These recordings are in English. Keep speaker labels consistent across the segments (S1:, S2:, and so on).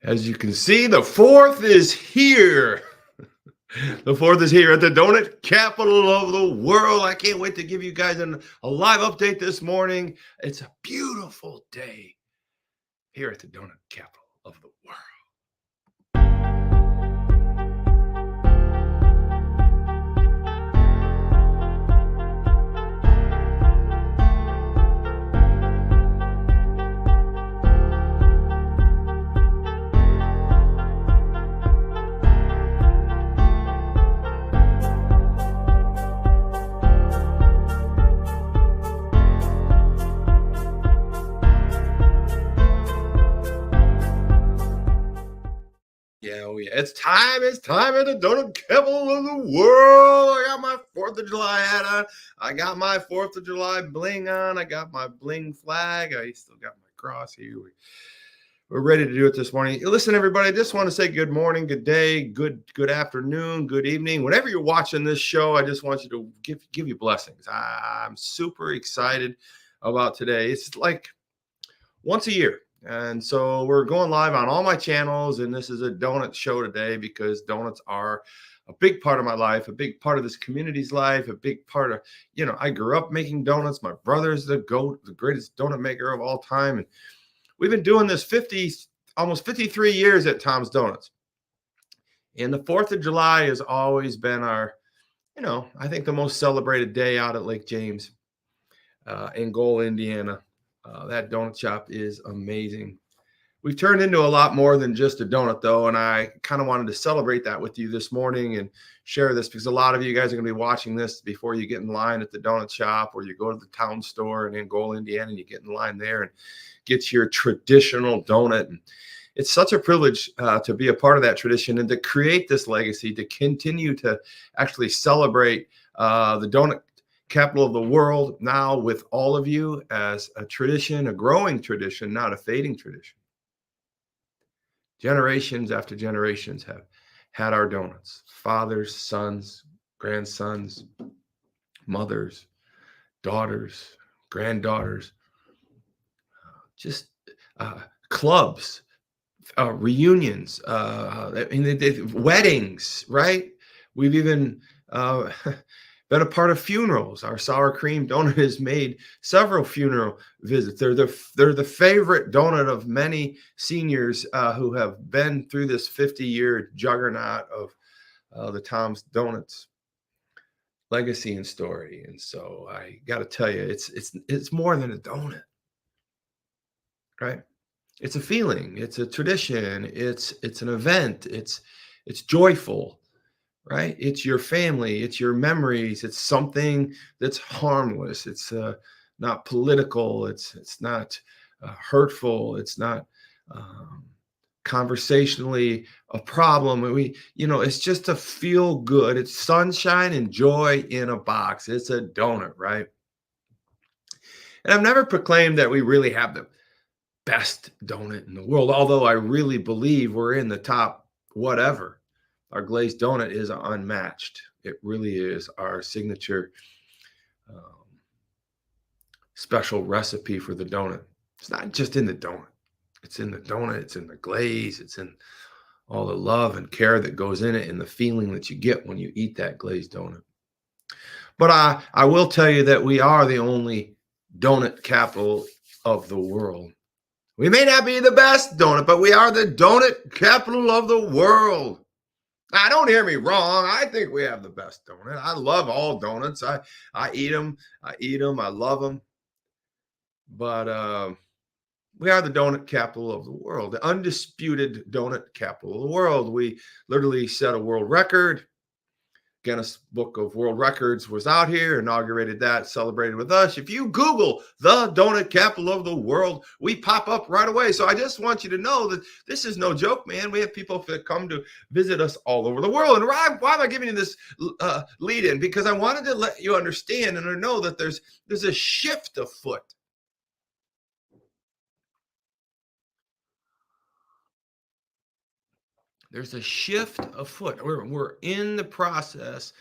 S1: As you can see, the 4th is here. The 4th is here at the donut capital of the world. I can't wait to give you guys a live update this morning. It's a beautiful day here at the donut capital of the world. Yeah. It's time at the donut capital of the world. I got my 4th of July hat on. I got my 4th of July bling on. I got my bling flag. I still got my cross here. We're ready to do it this morning. Listen, everybody, I just want to say good morning, good day, good afternoon, good evening. Whenever you're watching this show, I just want you to give you blessings. I'm super excited about today. It's like once a year. And so we're going live on all my channels, and this is a donut show today because donuts are a big part of my life, a big part of this community's life, a big part of, I grew up making donuts. My brother's the GOAT, the greatest donut maker of all time. And we've been doing this almost 53 years at Tom's Donuts. And the 4th of July has always been our, I think the most celebrated day out at Lake James in Goal, Indiana. That donut shop is amazing. We've turned into a lot more than just a donut, though, and I kind of wanted to celebrate that with you this morning and share this because a lot of you guys are going to be watching this before you get in line at the donut shop, or you go to the town store in Goal, Indiana, and you get in line there and get your traditional donut. And it's such a privilege to be a part of that tradition and to create this legacy, to continue to actually celebrate the donut capital of the world now with all of you as a tradition, a growing tradition, not a fading tradition. Generations after generations have had our donuts. Fathers, sons, grandsons, mothers, daughters, granddaughters, just clubs, reunions, weddings, right? We've even been a part of funerals. Our sour cream donut has made several funeral visits. They're the favorite donut of many seniors who have been through this 50-year juggernaut of the Tom's Donuts legacy and story. And so I got to tell you, it's more than a donut, right? It's a feeling. It's a tradition. It's an event. It's joyful. Right? It's your family, it's your memories, it's something that's harmless. It's not political. It's not hurtful. It's not conversationally a problem. It's just a feel good. It's sunshine and joy in a box. It's a donut, right? And I've never proclaimed that we really have the best donut in the world, although I really believe we're in the top whatever. Our glazed donut is unmatched. It really is our signature special recipe for the donut. It's not just in the donut. It's in the donut. It's in the glaze. It's in all the love and care that goes in it and the feeling that you get when you eat that glazed donut. But I will tell you that we are the only donut capital of the world. We may not be the best donut, but we are the donut capital of the world. Now, don't hear me wrong. I think we have the best donut. I love all donuts. I eat them. I love them. But we are the donut capital of the world, the undisputed donut capital of the world. We literally set a world record. Guinness Book of World Records was out here, inaugurated that, celebrated with us. If you Google the donut capital of the world, we pop up right away. So I just want you to know that this is no joke, man. We have people that come to visit us all over the world. And why am I giving you this lead in? Because I wanted to let you understand and know that there's a shift afoot. There's a shift afoot. We're in the process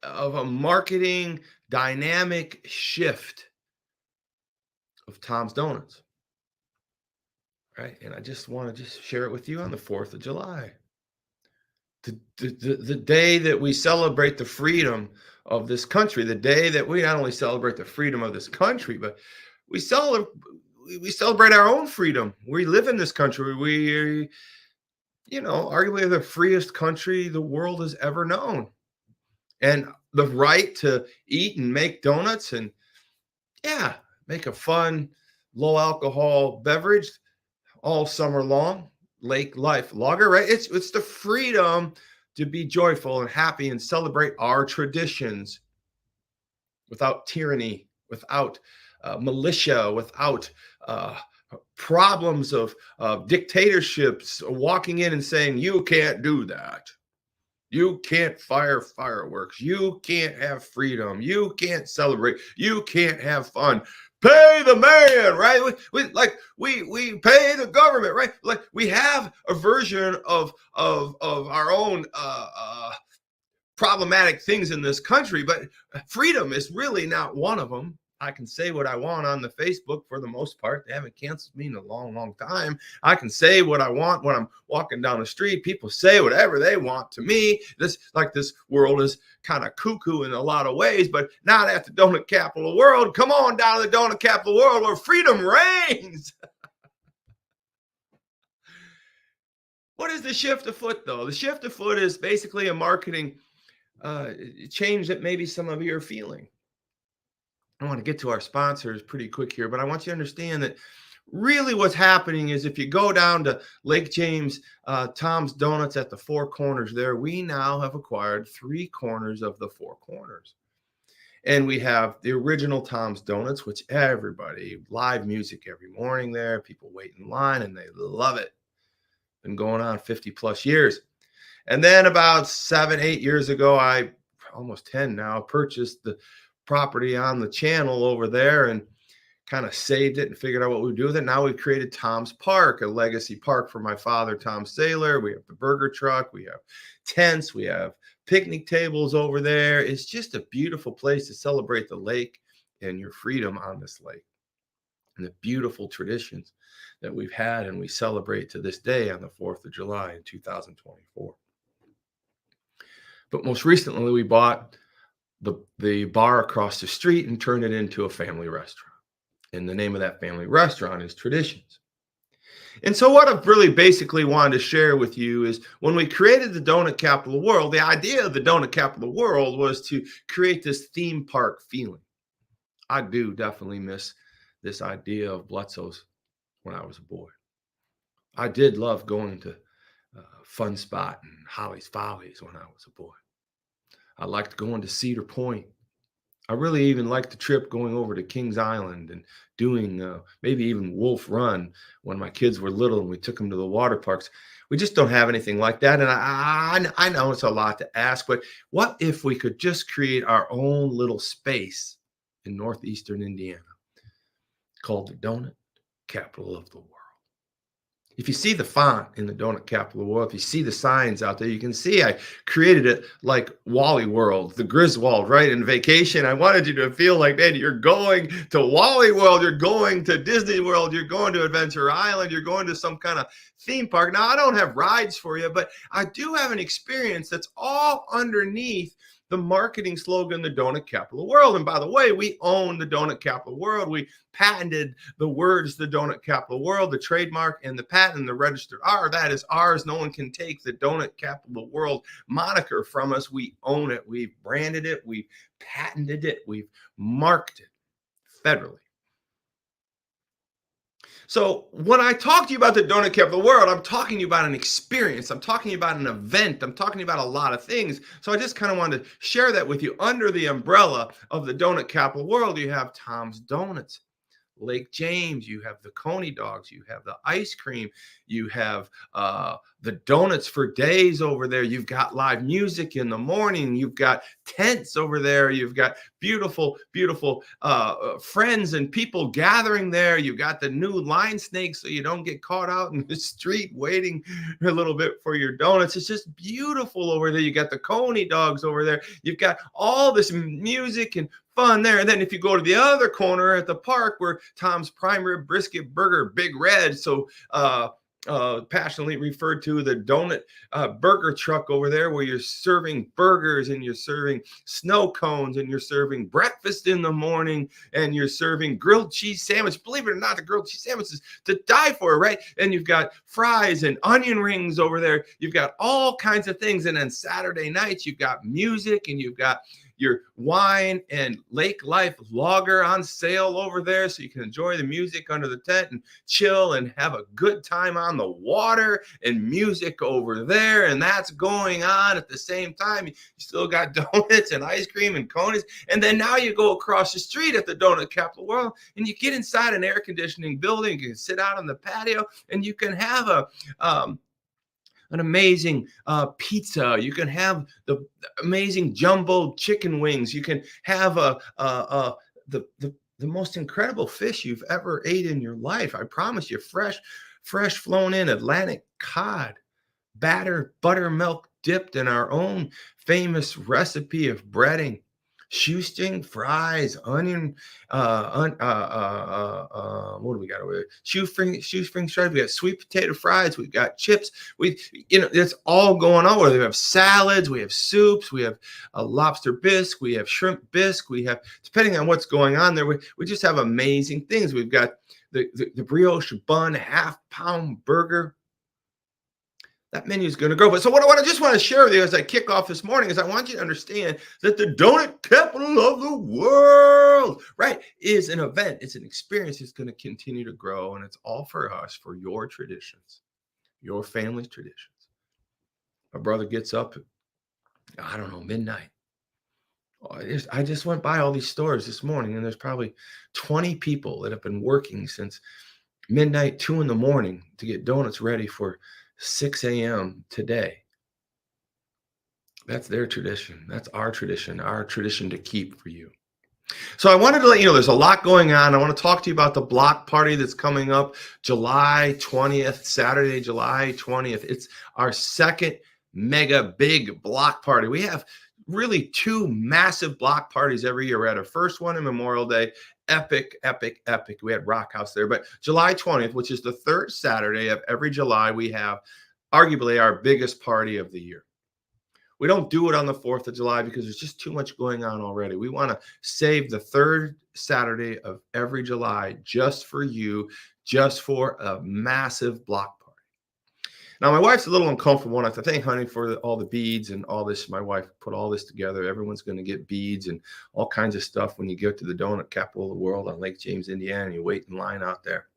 S1: of a marketing dynamic shift of Tom's Donuts. right? And I just want to just share it with you on the 4th of July. The day that we celebrate the freedom of this country, the day that we not only celebrate the freedom of this country, but we celebrate we celebrate our own freedom. We live in this country. We, arguably the freest country the world has ever known. And the right to eat and make donuts and, yeah, make a fun, low alcohol beverage all summer long. Lake Life Lager, right? It's the freedom to be joyful and happy and celebrate our traditions without tyranny, without militia, without uh, problems of dictatorships walking in and saying, you can't do that. You can't fire fireworks. You can't have freedom. You can't celebrate. You can't have fun. Pay the man, right? We pay the government, right? Like we have a version of our own problematic things in this country, but freedom is really not one of them. I can say what I want on the Facebook for the most part. They haven't canceled me in a long, long time. I can say what I want when I'm walking down the street. People say whatever they want to me. This world is kind of cuckoo in a lot of ways, but not at the donut capital of the world. Come on down to the donut capital of the world where freedom reigns. What is the shift afoot, though? The shift afoot is basically a marketing change that maybe some of you are feeling. I want to get to our sponsors pretty quick here, but I want you to understand that really what's happening is if you go down to Lake James, Tom's Donuts at the Four Corners there, we now have acquired 3 corners of the 4 corners. And we have the original Tom's Donuts, which everybody, live music every morning there. People wait in line and they love it. Been going on 50 plus years. And then about 7, 8 years ago, I almost 10 now, purchased the property on the channel over there and kind of saved it and figured out what we would do with it. Now we've created Tom's Park, a legacy park for my father, Tom Saylor. We have the burger truck. We have tents. We have picnic tables over there. It's just a beautiful place to celebrate the lake and your freedom on this lake and the beautiful traditions that we've had and we celebrate to this day on the 4th of July in 2024. But most recently, we bought the bar across the street and turned it into a family restaurant. And the name of that family restaurant is Traditions. And so what I've really basically wanted to share with you is when we created the donut capital of the world, the idea of the donut capital of the world was to create this theme park feeling. I do definitely miss this idea of Blitzo's when I was a boy. I did love going to Fun Spot and Holly's Follies when I was a boy. I liked going to Cedar Point. I really even liked the trip going over to Kings Island and doing maybe even Wolf Run when my kids were little and we took them to the water parks. We just don't have anything like that. And I know it's a lot to ask, but what if we could just create our own little space in northeastern Indiana called the Donut Capital of the World? If you see the font in the donut capital of the world, if you see the signs out there, you can see I created it like Wally World, the Griswold, right? In Vacation, I wanted you to feel like, man, you're going to Wally World, you're going to Disney World, you're going to Adventure Island, you're going to some kind of theme park. Now, I don't have rides for you, but I do have an experience that's all underneath the marketing slogan, the donut capital of the world. And by the way, we own the donut capital of the world. We patented the words, the donut capital of the world, the trademark and the patent, the registered R. That is ours. No one can take the donut capital of the world moniker from us. We own it. We've branded it. We've patented it. We've marked it federally. So when I talk to you about the donut capital of the world, I'm talking to you about an experience. I'm talking about an event. I'm talking about a lot of things. So I just kind of wanted to share that with you. Under the umbrella of the donut capital of the world, you have Tom's Donuts, Lake James, you have the Coney dogs, you have the ice cream, you have the donuts for days over there. You've got live music in the morning. You've got tents over there. You've got beautiful, beautiful friends and people gathering there. You've got the new line snakes so you don't get caught out in the street waiting a little bit for your donuts. It's just beautiful over there. You got the Coney dogs over there. You've got all this music and fun there. And then if you go to the other corner at the park where Tom's Prime Rib Brisket Burger, Big Red, so passionately referred to the donut burger truck over there, where you're serving burgers and you're serving snow cones and you're serving breakfast in the morning and you're serving grilled cheese sandwich. Believe it or not, the grilled cheese sandwich is to die for, right? And you've got fries and onion rings over there. You've got all kinds of things. And then Saturday nights, you've got music and you've got your wine and Lake Life lager on sale over there, so you can enjoy the music under the tent and chill and have a good time on the water, and music over there. And that's going on at the same time. You still got donuts and ice cream and conies. And then now you go across the street at the donut capital of the world and you get inside an air conditioning building. You can sit out on the patio and you can have an amazing pizza. You can have the amazing jumbo chicken wings. You can have the most incredible fish you've ever ate in your life. I promise you, fresh flown in Atlantic cod, buttermilk dipped in our own famous recipe of breading. Shoestring fries, onion, what do we got over there? Shoestring fries. We got sweet potato fries. We got chips. It's all going on. We have salads. We have soups. We have a lobster bisque. We have shrimp bisque. We have, depending on what's going on there, we just have amazing things. We've got the brioche bun, half-pound burger. That menu is going to grow. But so what I just want to share with you as I kick off this morning is I want you to understand that the donut capital of the world, right, is an event. It's an experience. It's going to continue to grow, and it's all for us, for your traditions, your family's traditions. My brother gets up at, I don't know, midnight. I just went by all these stores this morning, and there's probably 20 people that have been working since midnight, 2 in the morning to get donuts ready for 6 a.m. today. That's their tradition. That's our tradition to keep for you. So I wanted to let you know there's a lot going on. I want to talk to you about the block party that's coming up July 20th, Saturday, July 20th. It's our second mega big block party. We have really 2 massive block parties every year. We had our first one in Memorial Day. Epic. We had Rock House there. But July 20th, which is the 3rd Saturday of every July, we have arguably our biggest party of the year. We don't do it on the 4th of July because there's just too much going on already. We want to save the 3rd Saturday of every July just for you, just for a massive block party. Now, my wife's a little uncomfortable, and I have to thank honey for all the beads and all this. My wife put all this together. Everyone's going to get beads and all kinds of stuff when you go to the donut capital of the world on Lake James, Indiana, and you wait in line out there.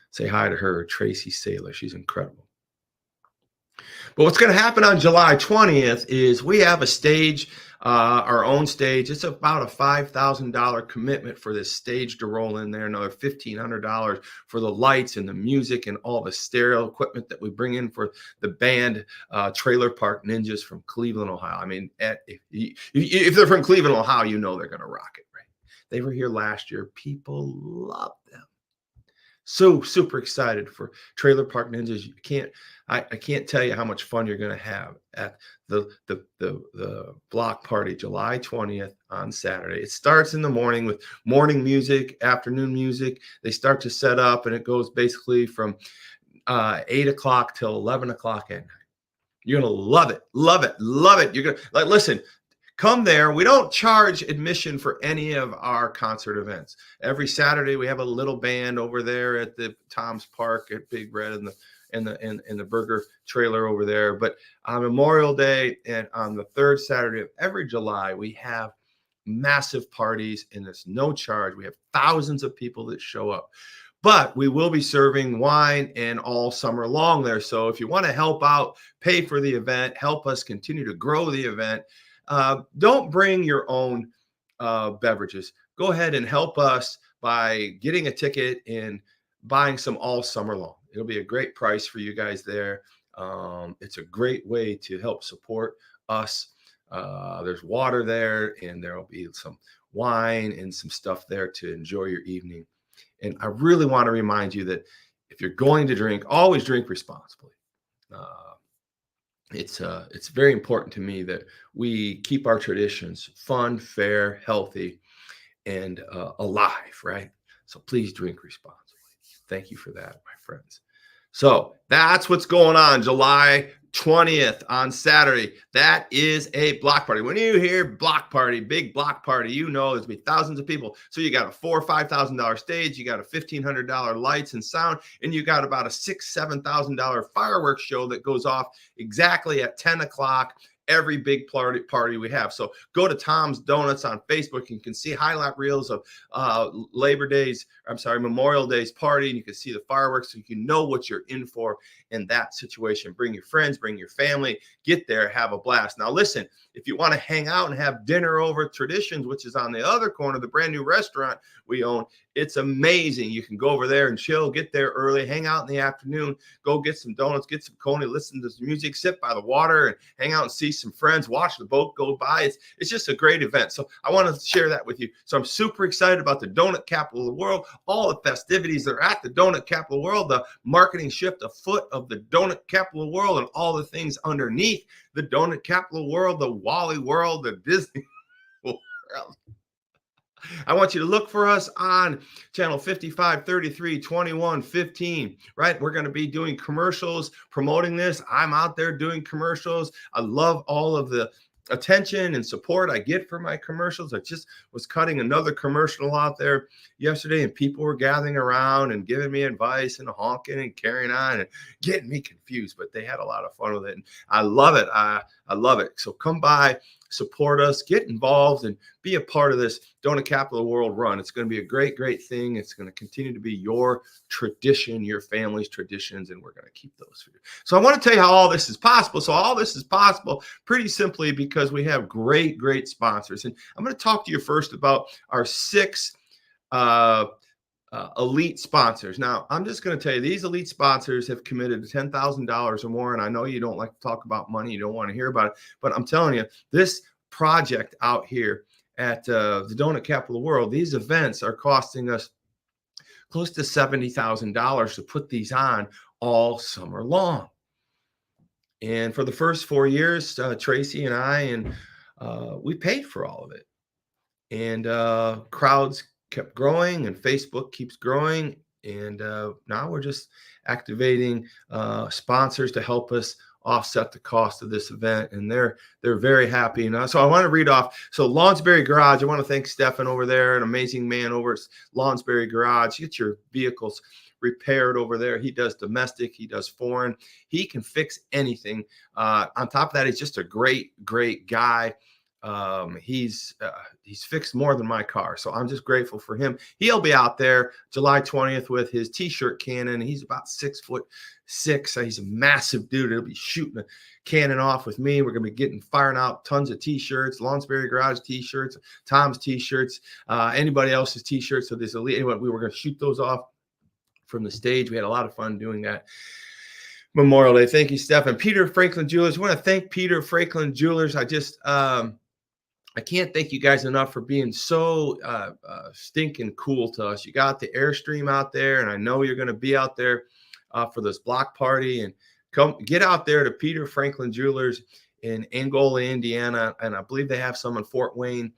S1: Say hi to her, Tracy Saylor. She's incredible. But what's going to happen on July 20th is we have a stage, our own stage. It's about a $5,000 commitment for this stage to roll in there. Another $1,500 for the lights and the music and all the stereo equipment that we bring in for the band, Trailer Park Ninjas from Cleveland, Ohio. I mean, if they're from Cleveland, Ohio, you know they're going to rock it, right? They were here last year. People love them. So super excited for Trailer Park Ninjas. I can't tell you how much fun you're going to have at the block party July 20th on Saturday. It starts in the morning with morning music, afternoon music. They start to set up, and it goes basically from 8 o'clock till 11 o'clock at night. You're going to love it. You're going to listen. Come there. We don't charge admission for any of our concert events. Every Saturday we have a little band over there at the Tom's Park at Big Red and the burger trailer over there. But on Memorial Day and on the 3rd Saturday of every July, we have massive parties, and there's no charge. We have thousands of people that show up. But we will be serving wine and all summer long there. So if you want to help out, pay for the event, help us continue to grow the event, don't bring your own beverages. Go ahead and help us by getting a ticket and buying some all summer long. It'll be a great price for you guys there. It's a great way to help support us. There's water there, and there'll be some wine and some stuff there to enjoy your evening. And I really want to remind you that if you're going to drink, always drink responsibly. it's very important to me that we keep our traditions fun, fair, healthy, and alive, right? So please drink responsibly. Thank you for that, my friends. So that's what's going on July 20th on Saturday. That is a block party. When you hear block party, big block party, you know there's gonna be thousands of people. So you got a $4,000 or $5,000 stage, you got a $1,500 lights and sound, and you got about a $6,000 to $7,000 fireworks show that goes off exactly at 10 o'clock every big party we have. So go to Tom's Donuts on Facebook and you can see highlight reels of Memorial Day's party, and you can see the fireworks so you can know what you're in for in that situation. Bring your friends, bring your family, get there, have a blast. Now listen, if you want to hang out and have dinner over Traditions, which is on the other corner, the brand new restaurant we own, it's amazing. You can go over there and chill, get there early, hang out in the afternoon, go get some donuts, get some coney, listen to some music, sit by the water and hang out and see some friends, watch the boat go by. It's just a great event. So I want to share that with you. So I'm super excited about the donut capital of the world, all the festivities that are at the donut capital of the world, the marketing shift afoot of the donut capital of the world, and all the things underneath the donut capital of the world, the Wally world, the Disney world. I want you to look for us on channel 55, 33, 21, 15, right? We're going to be doing commercials, promoting this. I'm out there doing commercials. I love all of the attention and support I get for my commercials. I just was cutting another commercial out there yesterday, and people were gathering around and giving me advice and honking and carrying on and getting me confused, but they had a lot of fun with it. And I love it. I love it. So come by, support us, get involved, and be a part of this Donut Capital of the World run. It's going to be a great, great thing. It's going to continue to be your tradition, your family's traditions, and we're going to keep those for you. So I want to tell you how all this is possible. So all this is possible pretty simply because we have great, great sponsors. And I'm going to talk to you first about our 6 elite sponsors. Now, I'm just going to tell you, these elite sponsors have committed to $10,000 or more. And I know you don't like to talk about money. You don't want to hear about it. But I'm telling you, this project out here at the Donut Capital of the World, these events are costing us close to $70,000 to put these on all summer long. And for the first 4 years, Tracy and I, we paid for all of it. And crowds kept growing, and Facebook keeps growing. And now we're just activating sponsors to help us offset the cost of this event, and they're very happy. And so I want to read off. So Lawnsberry Garage, I want to thank Stefan over there, an amazing man over at Lawnsberry Garage. Get your vehicles repaired over there. He does domestic, he does foreign, he can fix anything. On top of that, he's just a great guy. He's fixed more than my car, so I'm just grateful for him. He'll be out there July 20th with his t-shirt cannon. He's about 6'6". He's a massive dude. He'll be shooting a cannon off with me. We're gonna be firing out tons of t-shirts, Lawnsberry Garage t-shirts, Tom's t-shirts, anybody else's t-shirts. So this elite, anyway, we were gonna shoot those off from the stage. We had a lot of fun doing that. Memorial Day. Thank you, Steph. And Peter Franklin Jewelers. I want to thank Peter Franklin Jewelers. I can't thank you guys enough for being so stinking cool to us. You got the Airstream out there, and I know you're going to be out there for this block party. And come get out there to Peter Franklin Jewelers in Angola, Indiana, and I believe they have some in Fort Wayne,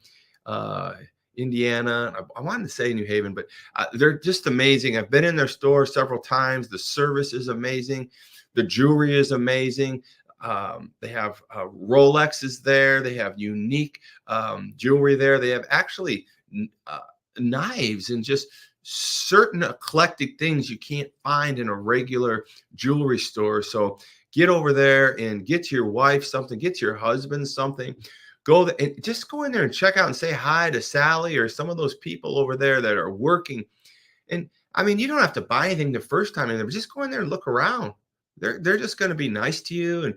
S1: Indiana. I wanted to say New Haven, but they're just amazing. I've been in their store several times. The service is amazing. The jewelry is amazing. They have Rolexes there. They have unique jewelry there. They have actually knives and just certain eclectic things you can't find in a regular jewelry store. So get over there and get your wife something, get your husband something. Go there and just go in there and check out and say hi to Sally or some of those people over there that are working. And I mean, you don't have to buy anything the first time in there, but just go in there and look around. They're just going to be nice to you and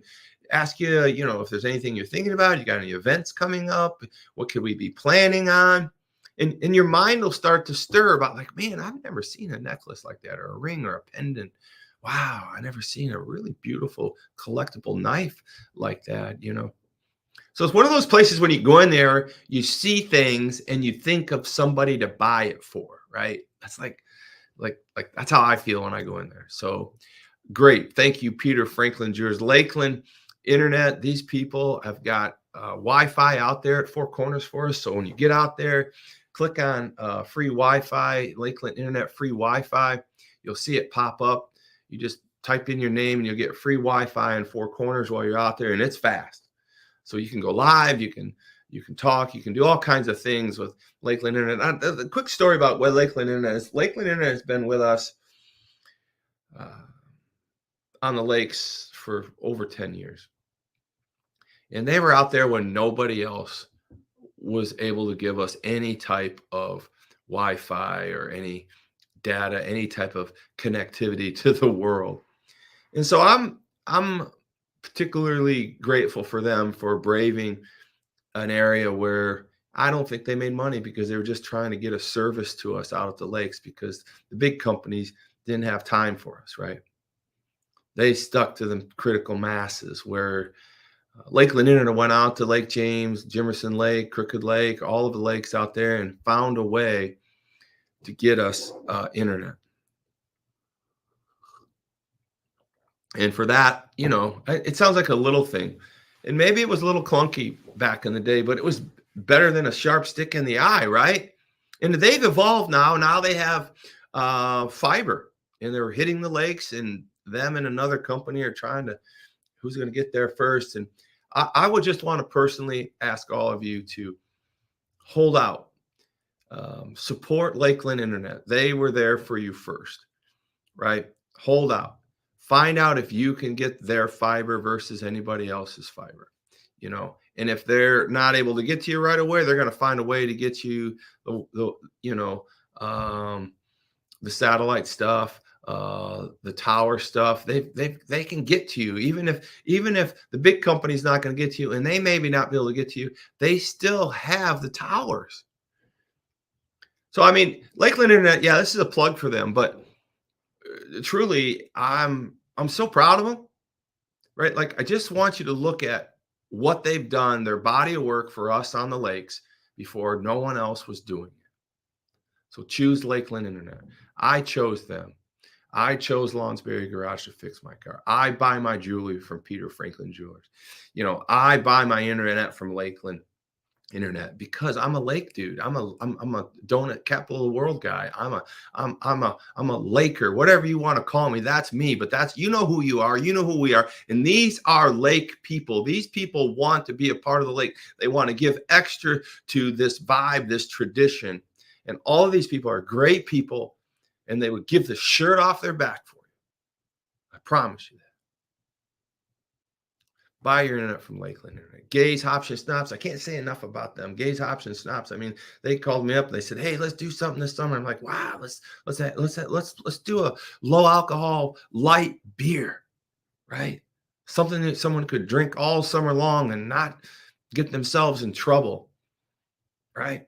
S1: ask you, if there's anything you're thinking about. You got any events coming up? What could we be planning on? And your mind will start to stir about like, man, I've never seen a necklace like that, or a ring, or a pendant. Wow, I never seen a really beautiful collectible knife like that, So it's one of those places when you go in there, you see things and you think of somebody to buy it for, right? That's like that's how I feel when I go in there. So great. Thank you, Peter Franklin Jewelers. Lakeland internet. These people have got Wi-Fi out there at Four Corners for us. So when you get out there, click on free Wi-Fi, Lakeland Internet free Wi-Fi. You'll see it pop up. You just type in your name and you'll get free Wi-Fi in Four Corners while you're out there, and it's fast. So you can go live, you can talk, you can do all kinds of things with Lakeland Internet. The quick story about what Lakeland Internet is. Lakeland Internet has been with us uh, on the lakes for over 10 years. And they were out there when nobody else was able to give us any type of Wi-Fi or any data, any type of connectivity to the world. And so I'm particularly grateful for them for braving an area where I don't think they made money, because they were just trying to get a service to us out at the lakes, because the big companies didn't have time for us, right? They stuck to the critical masses, where Lakeland Internet went out to Lake James, Jimerson Lake, Crooked Lake, all of the lakes out there, and found a way to get us internet. And for that, it sounds like a little thing. And maybe it was a little clunky back in the day, but it was better than a sharp stick in the eye, right? And they've evolved now. Now they have fiber, and they're hitting the lakes, and them and another company are trying to, who's going to get there first. And I would just want to personally ask all of you to hold out, support Lakeland Internet. They were there for you first, right? Hold out. Find out if you can get their fiber versus anybody else's fiber, and if they're not able to get to you right away, they're going to find a way to get you the satellite stuff, the tower stuff. They can get to you, even if the big company's not going to get to you, and they maybe not be able to get to you, they still have the towers. So I mean, Lakeland Internet, yeah, this is a plug for them, but truly, I'm so proud of them, right? Like, I just want you to look at what they've done, their body of work for us on the lakes before no one else was doing it. So choose Lakeland Internet. I chose them. I chose Lonsberry Garage to fix my car. I buy my jewelry from Peter Franklin Jewelers. I buy my internet from Lakeland Internet because I'm a lake dude. I'm a donut capital of the world guy. I'm a Laker, whatever you want to call me. That's me. But that's, who you are. You know who we are. And these are lake people. These people want to be a part of the lake. They want to give extra to this vibe, this tradition. And all of these people are great people, and they would give the shirt off their back for you. I promise you that. Buy your internet from Lakeland Internet. Gaze, Hoption, Snops. I can't say enough about them. Gaze, Hoption, Snops. I mean, they called me up and they said, "Hey, let's do something this summer." I'm like, "Wow, let's do a low alcohol light beer, right? Something that someone could drink all summer long and not get themselves in trouble, right?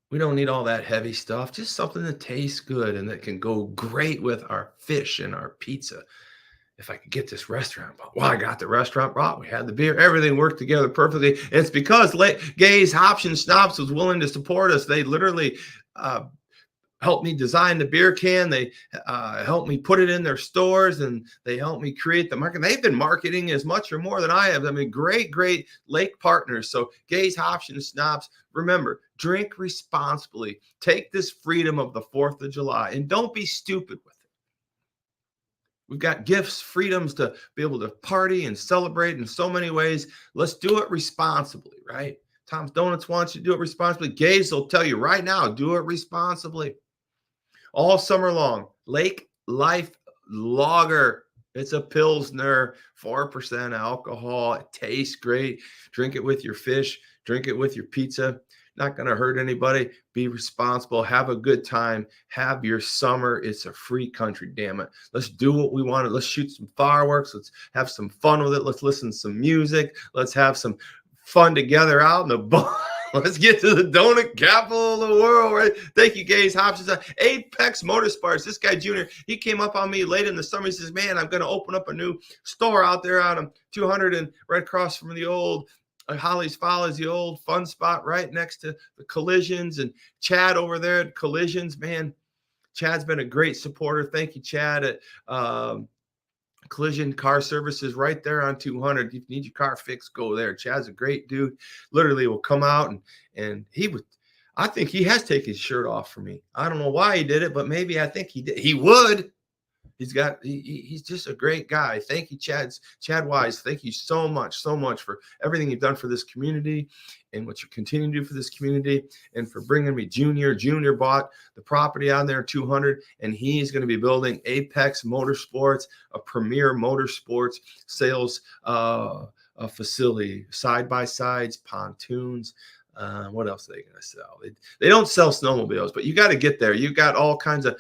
S1: We don't need all that heavy stuff. Just something that tastes good and that can go great with our fish and our pizza. If I could get this restaurant bought." Well, I got the restaurant bought. We had the beer. Everything worked together perfectly. And it's because Gaze, Hoption, Snops was willing to support us. They literally helped me design the beer can. They helped me put it in their stores, and they helped me create the market. They've been marketing as much or more than I have. I mean, great lake partners. So Gaze, Hoption, Snops, remember, drink responsibly. Take this freedom of the 4th of July, and don't be stupid with it. We've got gifts, freedoms to be able to party and celebrate in so many ways. Let's do it responsibly, right? Tom's Donuts wants you to do it responsibly. Gaze will tell you right now, do it responsibly. All summer long, Lake Life Lager. It's a Pilsner, 4% alcohol. It tastes great. Drink it with your fish. Drink it with your pizza. Not going to hurt anybody. Be responsible. Have a good time. Have your summer. It's a free country, damn it. Let's do what we want. Let's shoot some fireworks. Let's have some fun with it. Let's listen to some music. Let's have some fun together out in the bar. Let's get to the donut capital of the world, right? Thank you, Gaze, Hoptions. Apex Motorsports. This guy, Junior, he came up on me late in the summer. He says, "Man, I'm going to open up a new store out there on 200 and right across from the old Holly's Follies, the old fun spot right next to the Collisions." And Chad over there at Collisions, man, Chad's been a great supporter. Thank you, Chad, at collision car services right there on 200. If you need your car fixed, go there. Chad's a great dude. Literally will come out and he would. I think he has taken his shirt off for me. I don't know why he did it, but maybe I think he did. He would. He's just a great guy. Thank you, Chad Wise. Thank you so much for everything you've done for this community and what you continue to do for this community and for bringing me Junior. Junior bought the property on there 200, and he's going to be building Apex Motorsports, a premier motorsports sales a facility, side by sides, pontoons. What else are they going to sell? They don't sell snowmobiles, but you got to get there. You got all kinds of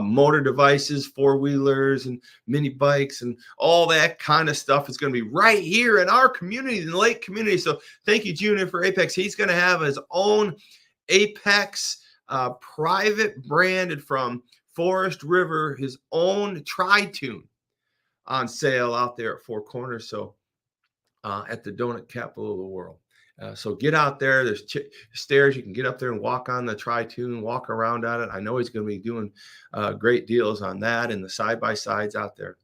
S1: motor devices, four-wheelers and mini bikes and all that kind of stuff is going to be right here in our community, in the Lake community. So thank you, Junior, for Apex. He's going to have his own Apex private branded from Forest River, his own Tri-Tune on sale out there at Four Corners. So at the donut capital of the world. So get out there. There's stairs. You can get up there and walk on the Tri-Tune, walk around on it. I know he's going to be doing great deals on that and the side-by-sides out there.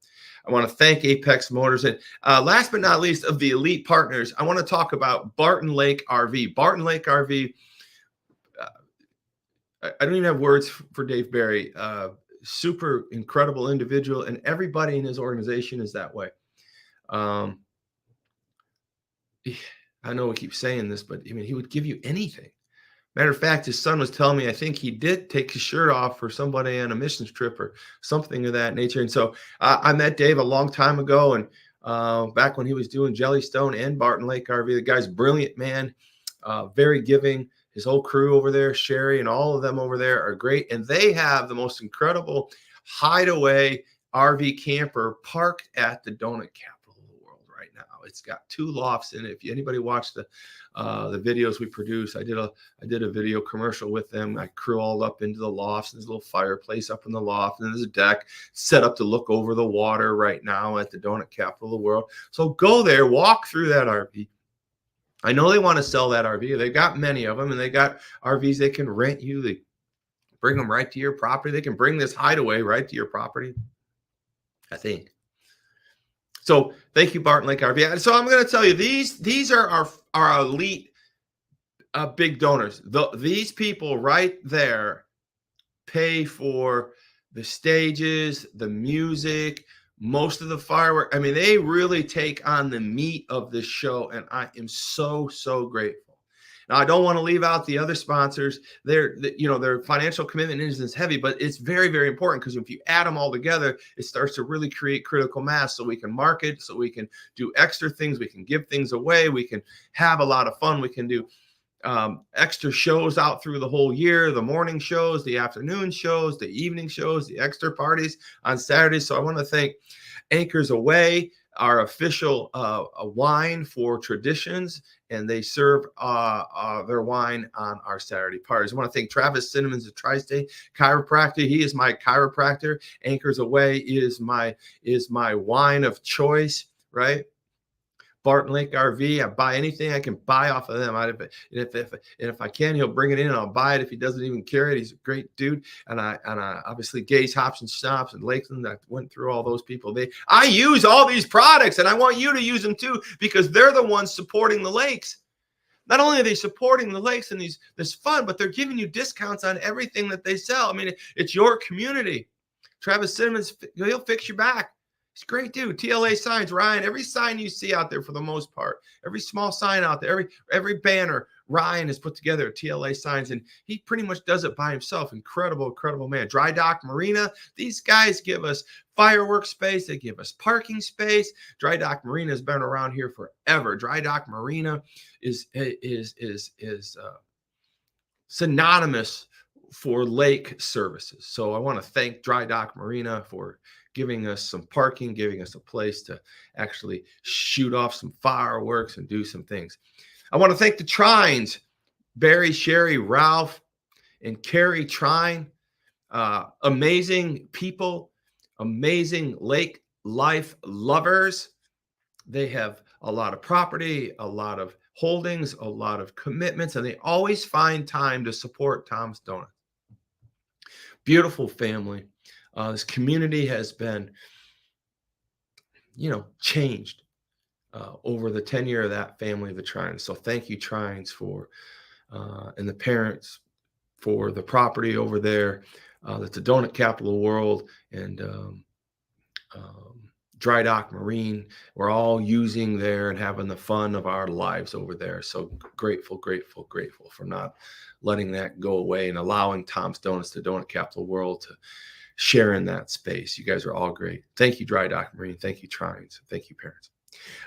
S1: I want to thank Apex Motors. And last but not least of the elite partners, I want to talk about Barton Lake RV. Barton Lake RV, I don't even have words for Dave Barry. Super incredible individual, and everybody in his organization is that way. I know we keep saying this, but I mean, he would give you anything. Matter of fact, his son was telling me, I think he did take his shirt off for somebody on a missions trip or something of that nature. And so I met Dave a long time ago, and back when he was doing Jellystone and Barton Lake RV. The guy's brilliant, man, very giving. His whole crew over there, Sherry and all of them over there are great. And they have the most incredible hideaway RV camper parked at the donut capital. It's got 2 lofts in it. If anybody watched the videos we produce, I did a video commercial with them. I crawled up into the lofts. There's a little fireplace up in the loft, and there's a deck set up to look over the water right now at the donut capital of the world. So go there, walk through that RV. I know they want to sell that RV. They got many of them, and they got RVs they can rent you. They bring them right to your property. They can bring this hideaway right to your property, I think. So thank you, Barton Lake RV. So I'm going to tell you, these are our elite big donors. These people right there pay for the stages, the music, most of the fireworks. I mean, they really take on the meat of this show, and I am so grateful. Now, I don't want to leave out the other sponsors. Their financial commitment isn't as heavy, but it's very important, because if you add them all together, it starts to really create critical mass, so we can market, so we can do extra things, we can give things away, we can have a lot of fun, we can do extra shows out through the whole year, the morning shows, the afternoon shows, the evening shows, the extra parties on Saturdays. So I want to thank Anchors Away, our official wine for Traditions, and they serve their wine on our Saturday parties. I want to thank Travis Cinnamons of Tri-State Chiropractor. He is my chiropractor. Anchors Away is my wine of choice, right? Barton Lake RV. I buy anything I can buy off of them. If I can, he'll bring it in and I'll buy it. If he doesn't even carry it, he's a great dude. And I obviously Gaze Hops and Shops and Lakeland. I went through all those people. I use all these products, and I want you to use them too, because they're the ones supporting the lakes. Not only are they supporting the lakes and this fun, but they're giving you discounts on everything that they sell. I mean, it's your community. Travis Simmons, he'll fix your back. He's a great dude. TLA signs, Ryan. Every sign you see out there, for the most part, every small sign out there, every banner, Ryan has put together at TLA signs, and he pretty much does it by himself. Incredible man. Dry Dock Marina. These guys give us fireworks space. They give us parking space. Dry Dock Marina has been around here forever. Dry Dock Marina is synonymous for lake services. So I want to thank Dry Dock Marina for giving us some parking, giving us a place to actually shoot off some fireworks and do some things. I want to thank the Trines, Barry, Sherry, Ralph, and Carrie Trine. Amazing people, amazing lake life lovers. They have a lot of property, a lot of holdings, a lot of commitments, and they always find time to support Tom's Donuts. Beautiful family. This community has been changed over the tenure of that family of the Trines. So thank you, Trines, and the parents for the property over there. That's the donut capital of the world, and Dry Dock Marine. We're all using there and having the fun of our lives over there. So grateful, grateful, grateful for not letting that go away and allowing Tom's Donuts, the donut capital of the world, to share in that space. You guys are all great. Thank you, Dry Dock Marine. Thank you, Trines. Thank you, parents.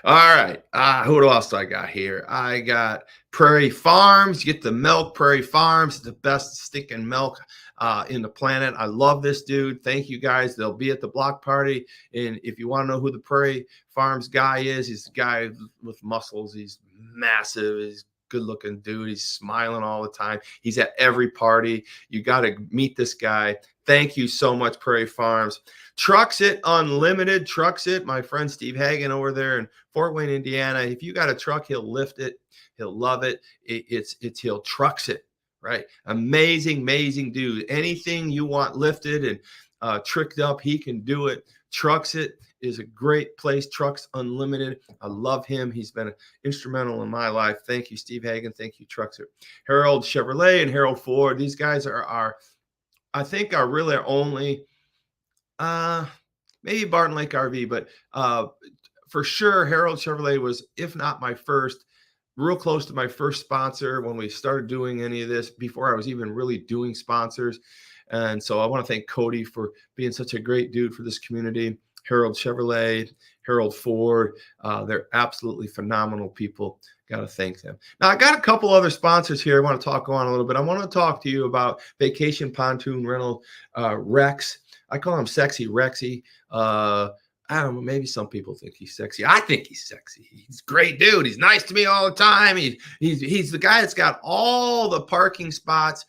S1: All right. Who else do I got here? I got Prairie Farms. Get the milk. Prairie Farms, the best stinking milk in the planet. I love this dude. Thank you, guys. They'll be at the block party. And if you want to know who the Prairie Farms guy is, he's a guy with muscles. He's massive. He's good looking dude. He's smiling all the time. He's at every party. You got to meet this guy. Thank you so much, Prairie Farms. Trucks It Unlimited. Trucks It. My friend Steve Hagen over there in Fort Wayne, Indiana. If you got a truck, he'll lift it. He'll love it. He'll trucks it. Right. Amazing, amazing dude. Anything you want lifted and tricked up, he can do it. Trucks It is a great place. Trucks Unlimited. I love him. He's been instrumental in my life. Thank you, Steve Hagen. Thank you, Trucks It. Harold Chevrolet and Harold Ford. These guys are really our only, maybe Barton Lake RV, but for sure, Harold Chevrolet was, if not my first, real close to my first sponsor when we started doing any of this, before I was even really doing sponsors. And so I want to thank Cody for being such a great dude for this community. Harold Chevrolet, Harold Ford, they're absolutely phenomenal people. Got to thank them. Now, I got a couple other sponsors here I want to talk on a little bit. I want to talk to you about Vacation Pontoon Rental, Rex. I call him Sexy Rexy. I don't know, maybe some people think he's sexy. I think he's sexy. He's a great dude. He's nice to me all the time. He's the guy that's got all the parking spots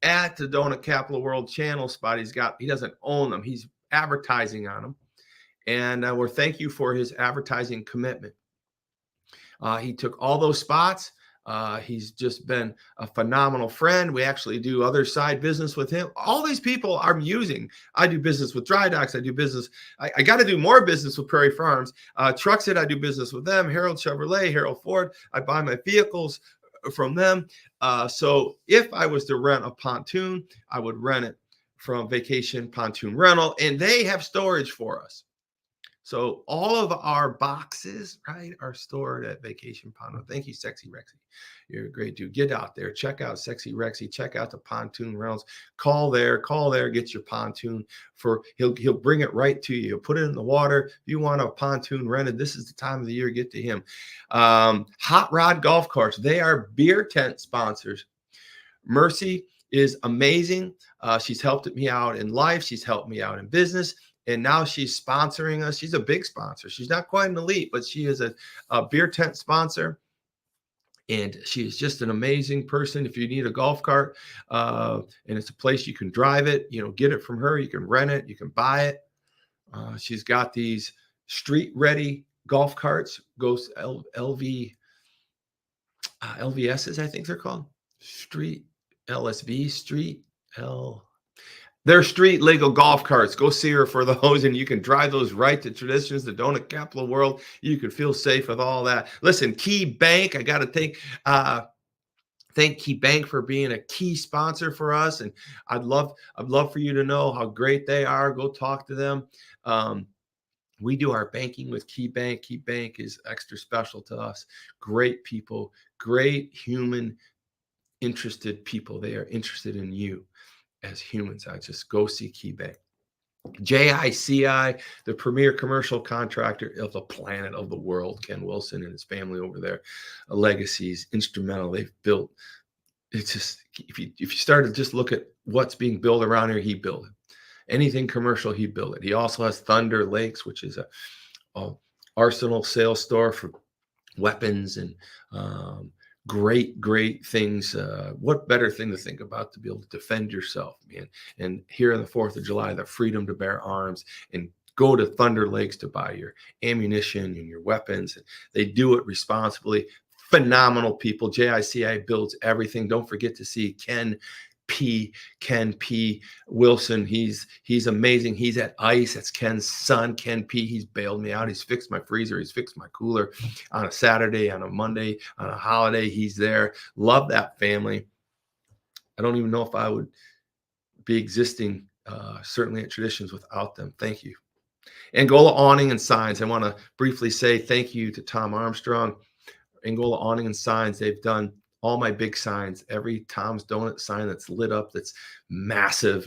S1: at the Donut Capital World Channel spot. He doesn't own them. He's advertising on them. And we're thank you for his advertising commitment. He took all those spots. He's just been a phenomenal friend. We actually do other side business with him. All these people I'm using. I do business with Dry Docks. I do business. I got to do more business with Prairie Farms. Trucks It, I do business with them. Harold Chevrolet, Harold Ford. I buy my vehicles from them. So if I was to rent a pontoon, I would rent it from Vacation Pontoon Rental, and they have storage for us. So all of our boxes, right, are stored at Vacation Pontoon. Thank you, Sexy Rexy. You're a great dude. Get out there. Check out Sexy Rexy. Check out the pontoon rentals. Call there. Get your pontoon. He'll bring it right to you. He'll put it in the water. If you want a pontoon rented, this is the time of the year. Get to him. Hot Rod Golf Carts. They are beer tent sponsors. Mercy is amazing. She's helped me out in life. She's helped me out in business. And now she's sponsoring us. She's a big sponsor. She's not quite an elite, but she is a beer tent sponsor. And she is just an amazing person. If you need a golf cart and it's a place you can drive it, get it from her. You can rent it. You can buy it. She's got these street ready golf carts. Goes LVSs, I think they're called. Street LSV, Street L. They're street legal golf carts. Go see her for those, and you can drive those right to Traditions, the donut capital of the world. You can feel safe with all that. Listen, Key Bank, I got to thank Key Bank for being a key sponsor for us, and I'd love for you to know how great they are. Go talk to them. We do our banking with Key Bank. Key Bank is extra special to us. Great people, great human, interested people. They are interested in you as humans. I just go see Key Bank. JICI, the premier commercial contractor of the planet, of the world. Ken Wilson and his family over there, a legacy is instrumental. They've built. It's just, if you start to just look at what's being built around here, he built it. Anything commercial, he built it. He also has Thunder Lakes, which is a arsenal sales store for weapons and great things. What better thing to think about to be able to defend yourself, man? And here on the 4th of July, the freedom to bear arms and go to Thunder Lakes to buy your ammunition and your weapons. They do it responsibly. Phenomenal people. JICI builds everything. Don't forget to see Ken P, Ken P. Wilson. He's amazing. He's at ICE. That's Ken's son, Ken P. He's bailed me out. He's fixed my freezer. He's fixed my cooler on a Saturday, on a Monday, on a holiday. He's there. Love that family. I don't even know if I would be existing, certainly at Traditions, without them. Thank you. Angola Awning and Signs. I want to briefly say thank you to Tom Armstrong. Angola Awning and Signs. They've done all my big signs. Every Tom's Donut sign that's lit up, that's massive,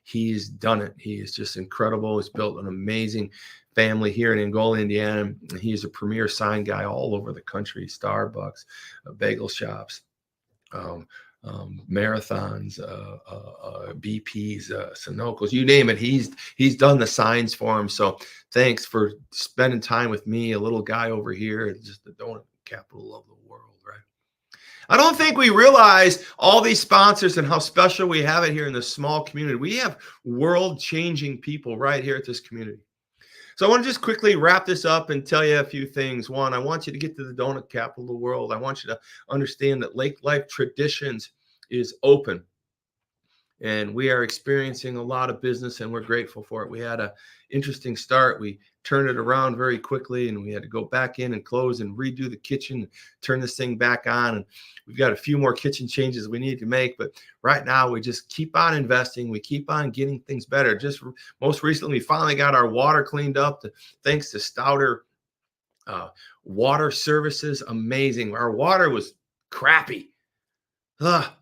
S1: he's done it. He is just incredible. He's built an amazing family here in Angola, Indiana. He's a premier sign guy all over the country. Starbucks, bagel shops, marathons, BPs, Sunoco's, you name it. He's done the signs for him. So thanks for spending time with me, a little guy over here. It's just the donut capital of the world, right? I don't think we realize all these sponsors and how special we have it here in this small community. We have world-changing people right here at this community. So I want to just quickly wrap this up and tell you a few things. One, I want you to get to the donut capital of the world. I want you to understand that Lake Life Traditions is open. And we are experiencing a lot of business, and we're grateful for it. We had an interesting start. We turned it around very quickly, and we had to go back in and close and redo the kitchen, turn this thing back on. And we've got a few more kitchen changes we need to make. But right now, we just keep on investing. We keep on getting things better. Just most recently, we finally got our water cleaned up, thanks to Stouter Water Services. Amazing. Our water was crappy. But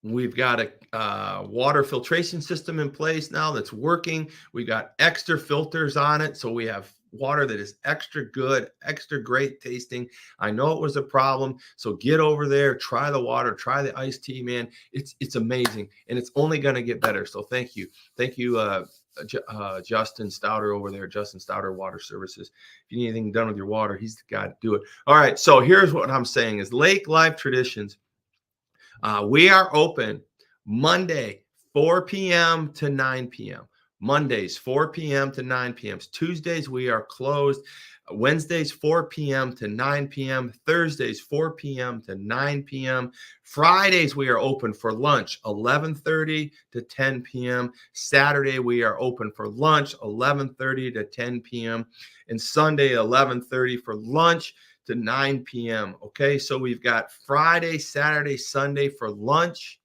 S1: we've got a water filtration system in place now that's working. We got extra filters on it. So we have water that is extra good, extra great tasting. I know it was a problem. So get over there, try the water, try the iced tea, man. It's amazing. And it's only going to get better. So thank you. Thank you, Justin Stouter over there, Justin Stouter Water Services. If you need anything done with your water, he's the guy to do it. All right. So here's what I'm saying is Lake Life Traditions. We are open Monday, 4 p.m. to 9 p.m. Mondays, 4 p.m. to 9 p.m. Tuesdays, we are closed. Wednesdays, 4 p.m. to 9 p.m. Thursdays, 4 p.m. to 9 p.m. Fridays, we are open for lunch, 11:30 to 10 p.m. Saturday, we are open for lunch, 11:30 to 10 p.m. And Sunday, 11:30 for lunch to 9 p.m. Okay, so we've got Friday, Saturday, Sunday for lunch.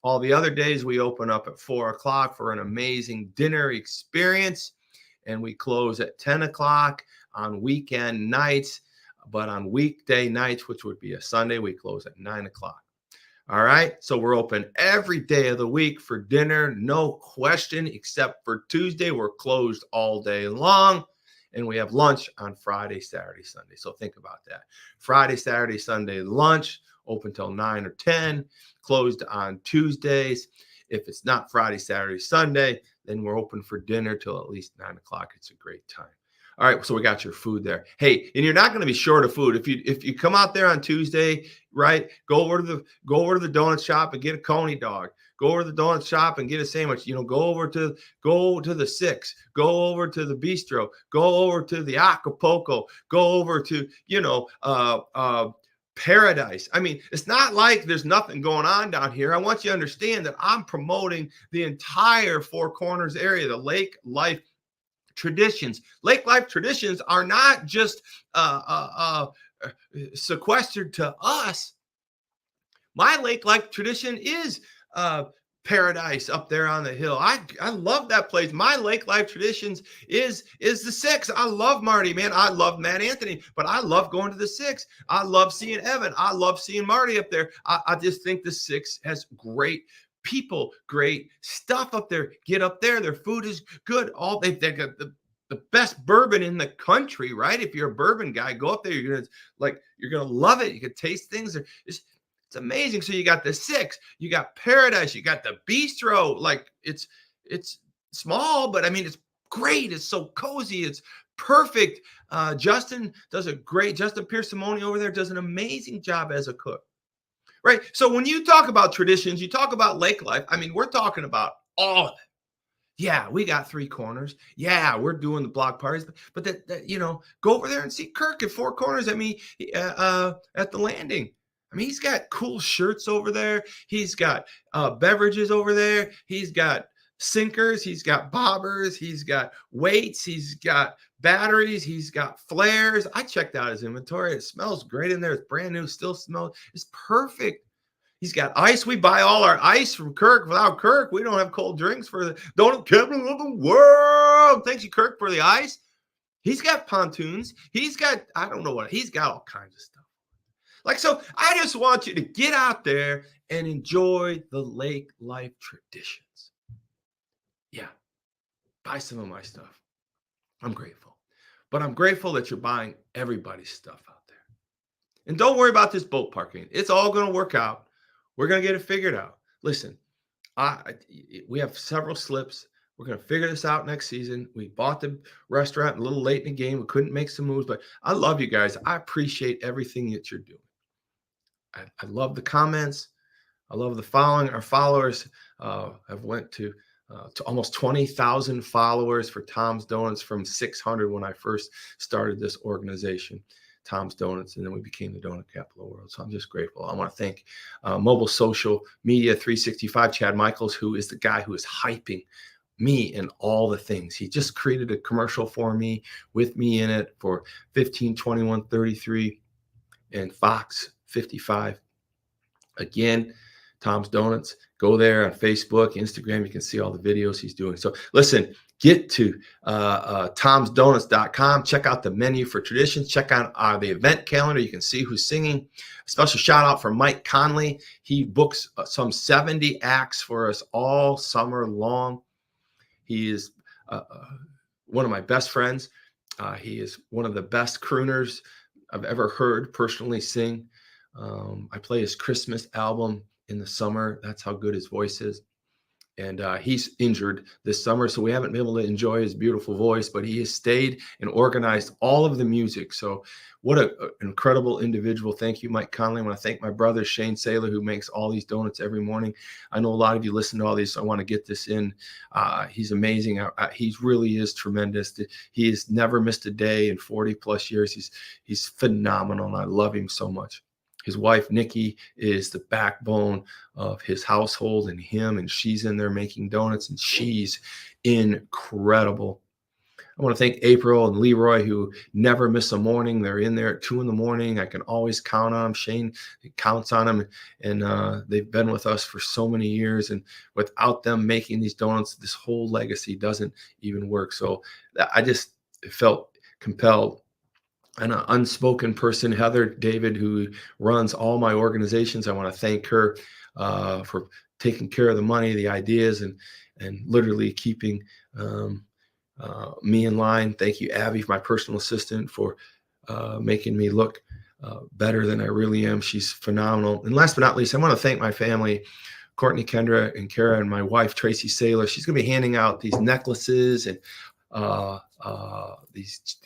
S1: All the other days we open up at 4 o'clock for an amazing dinner experience, and we close at 10 o'clock on weekend nights. But on weekday nights, which would be a Sunday, we close at 9 o'clock. All right, so we're open every day of the week for dinner, no question, except for Tuesday. We're closed all day long. And we have lunch on Friday, Saturday, Sunday. So think about that. Friday, Saturday, Sunday, lunch, open till 9 or 10, closed on Tuesdays. If it's not Friday, Saturday, Sunday, then we're open for dinner till at least 9 o'clock. It's a great time. All right, so we got your food there. Hey, and you're not going to be short of food. If you come out there on Tuesday, right, go over to the donut shop and get a coney dog. Go over to the donut shop and get a sandwich. Go to the Six. Go over to the Bistro. Go over to the Acapulco. Go over to Paradise. I mean, it's not like there's nothing going on down here. I want you to understand that I'm promoting the entire Four Corners area, the Lake Life Traditions. Lake Life Traditions are not just sequestered to us. My Lake Life Tradition is Paradise up there on the hill. I love that place. My Lake Life Traditions is the Six. I love Marty, man. I love Matt Anthony, but I love going to the Six. I love seeing Evan. I love seeing Marty up there. I just think the Six has great people, great stuff up there. Get up there. Their food is good. They got the best bourbon in the country, right? If you're a bourbon guy, go up there. You're gonna love it. You can taste things. It's amazing. So you got the Six, you got Paradise, you got the Bistro. Like it's small, but I mean it's great. It's so cozy. It's perfect. Justin Pierce Simone over there does an amazing job as a cook. Right. So when you talk about traditions, you talk about Lake Life. I mean, we're talking about all of it. Yeah, we got Three Corners. Yeah, we're doing the block parties, but that go over there and see Kirk at Four Corners. I mean, at the Landing. I mean, he's got cool shirts over there. He's got beverages over there. He's got sinkers. He's got bobbers. He's got weights. He's got batteries. He's got flares. I checked out his inventory. It smells great in there. It's brand new. Still smells. It's perfect. He's got ice. We buy all our ice from Kirk. Without Kirk, we don't have cold drinks for the donut capital of the world. Thanks you, Kirk, for the ice. He's got pontoons. He's got, I don't know what, he's got all kinds of stuff. Like, so I just want you to get out there and enjoy the lake life traditions. Yeah, buy some of my stuff. I'm grateful. But I'm grateful that you're buying everybody's stuff out there. And don't worry about this boat parking. It's all going to work out. We're going to get it figured out. Listen, we have several slips. We're going to figure this out next season. We bought the restaurant a little late in the game. We couldn't make some moves, but I love you guys. I appreciate everything that you're doing. I love the comments. I love the following. Our followers have went to almost 20,000 followers for Tom's Donuts from 600 when I first started this organization, Tom's Donuts, and then we became the donut capital of the world. So I'm just grateful. I want to thank Mobile Social Media 365, Chad Michaels, who is the guy who is hyping me and all the things. He just created a commercial for me with me in it for 15, 21, 33 and Fox 55. Again, Tom's Donuts. Go there on Facebook, Instagram. You can see all the videos he's doing. So listen, get to tomsdonuts.com. Check out the menu for traditions. Check out the event calendar. You can see who's singing. A special shout out for Mike Conley. He books some 70 acts for us all summer long. He is one of my best friends. He is one of the best crooners I've ever heard personally sing. I play his Christmas album in the summer. That's how good his voice is. And he's injured this summer, so we haven't been able to enjoy his beautiful voice, but he has stayed and organized all of the music. So what an incredible individual. Thank you, Mike Conley. I want to thank my brother, Shane Saylor, who makes all these donuts every morning. I know a lot of you listen to all these, so I want to get this in. He's amazing. He really is tremendous. He has never missed a day in 40 plus years. He's phenomenal, and I love him so much. His wife, Nikki, is the backbone of his household and him, and she's in there making donuts, and she's incredible. I want to thank April and Leroy, who never miss a morning. They're in there at 2 a.m. I can always count on them. Shane counts on them, and they've been with us for so many years. And without them making these donuts, this whole legacy doesn't even work. So I just felt compelled. And an unspoken person, Heather David, who runs all my organizations. I want to thank her for taking care of the money, the ideas, and literally keeping me in line. Thank you, Abby, my personal assistant, for making me look better than I really am. She's phenomenal. And last but not least, I want to thank my family, Courtney, Kendra, and Kara, and my wife, Tracy Saylor. She's going to be handing out these necklaces and these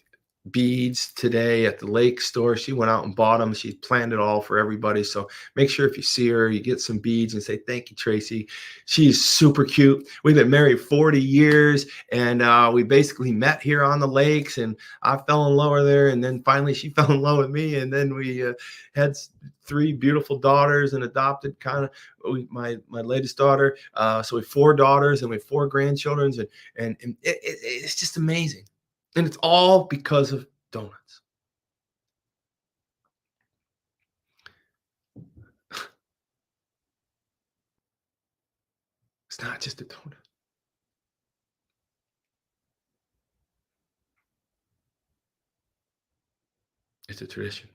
S1: beads today at the lake store. She went out and bought them. She planned it all for everybody. So make sure if you see her, you get some beads and say, thank you, Tracy. She's super cute. We've been married 40 years, and we basically met here on the lakes, and I fell in love with her. And then finally she fell in love with me. And then we had 3 beautiful daughters and adopted my latest daughter. So we have 4 daughters and we have 4 grandchildren, and it's just amazing. And it's all because of donuts. It's not just a donut. It's a tradition.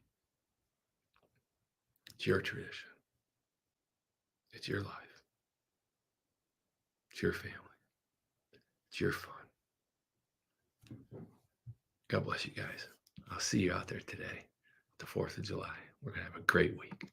S1: It's your tradition. It's your life. It's your family. It's your fun. God bless you guys. I'll see you out there today, the 4th of July. We're going to have a great week.